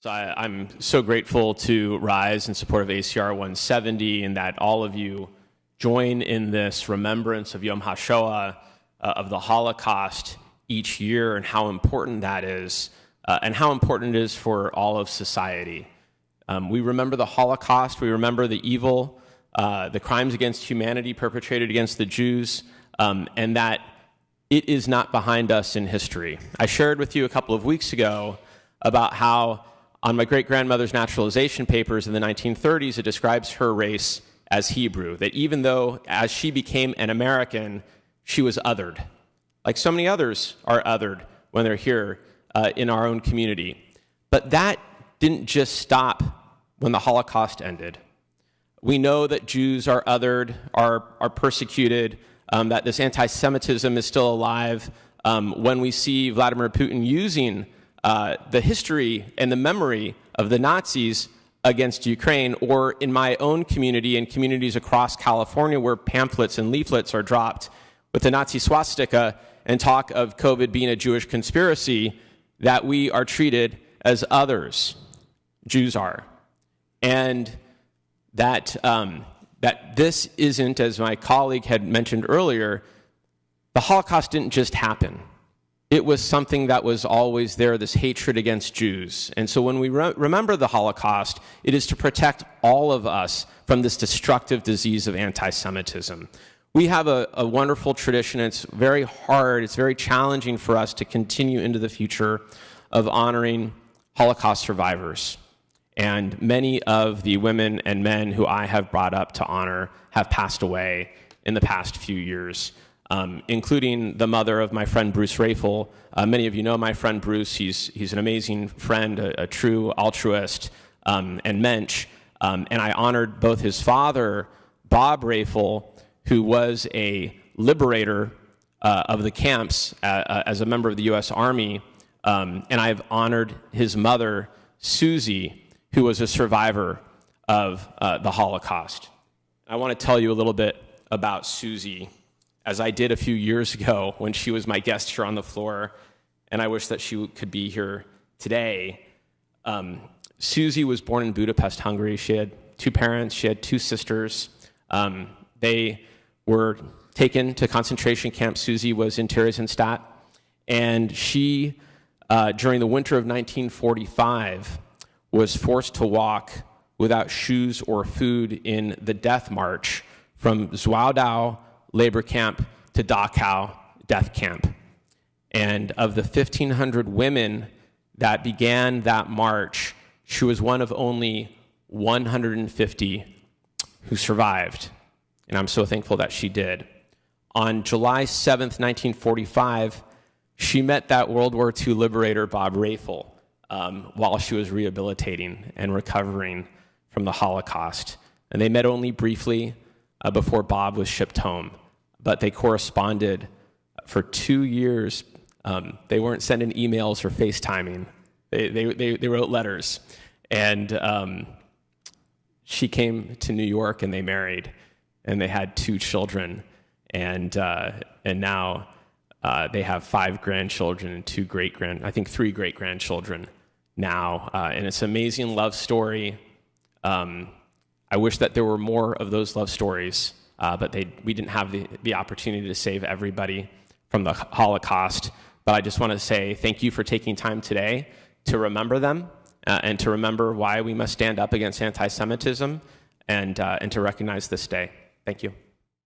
I'm so grateful to rise in support of ACR 170 and that all of you join in this remembrance of Yom HaShoah, of the Holocaust each year, and how important that is, and how important it is for all of society. We remember the Holocaust, we remember the evil, the crimes against humanity perpetrated against the Jews, and that it is not behind us in history. I shared with you a couple of weeks ago about how on my great-grandmother's naturalization papers in the 1930s, it describes her race as Hebrew, that even though as she became an American, she was othered, like so many others are othered when they're here in our own community. But that didn't just stop when the Holocaust ended. We know that Jews are othered, are persecuted, that this anti-Semitism is still alive. When we see Vladimir Putin using the history and the memory of the Nazis against Ukraine, or in my own community and communities across California where pamphlets and leaflets are dropped with the Nazi swastika and talk of COVID being a Jewish conspiracy, that we are treated as others. Jews are. And that this isn't, as my colleague had mentioned earlier, the Holocaust didn't just happen. It was something that was always there, this hatred against Jews. And so when we remember the Holocaust, it is to protect all of us from this destructive disease of anti-Semitism. We have a wonderful tradition. It's very hard, it's very challenging for us to continue into the future of honoring Holocaust survivors. And many of the women and men who I have brought up to honor have passed away in the past few years. Including the mother of my friend Bruce Rafel. Many of you know my friend Bruce. He's an amazing friend, a true altruist and mensch. And I honored both his father, Bob Rafel, who was a liberator of the camps as a member of the U.S. Army, and I've honored his mother, Susie, who was a survivor of the Holocaust. I want to tell you a little bit about Susie, as I did a few years ago when she was my guest here on the floor, and I wish that she could be here today. Susie was born in Budapest, Hungary. She had two parents. She had two sisters. They were taken to concentration camp. Susie was in Theresienstadt, and she, during the winter of 1945, was forced to walk without shoes or food in the death march from Zwickau labor camp to Dachau death camp. And of the 1,500 women that began that march, she was one of only 150 who survived. And I'm so thankful that she did. On July 7th, 1945, she met that World War II liberator, Bob Rafel, while she was rehabilitating and recovering from the Holocaust. And they met only briefly before Bob was shipped home. But they corresponded for 2 years. They weren't sending emails or FaceTiming. They wrote letters. And she came to New York and they married. And they had 2 children. And now they have 5 grandchildren and 3 great-grandchildren now. And it's an amazing love story. I wish that there were more of those love stories, but we didn't have the opportunity to save everybody from the Holocaust. But I just want to say thank you for taking time today to remember them and to remember why we must stand up against anti-Semitism and to recognize this day. Thank you.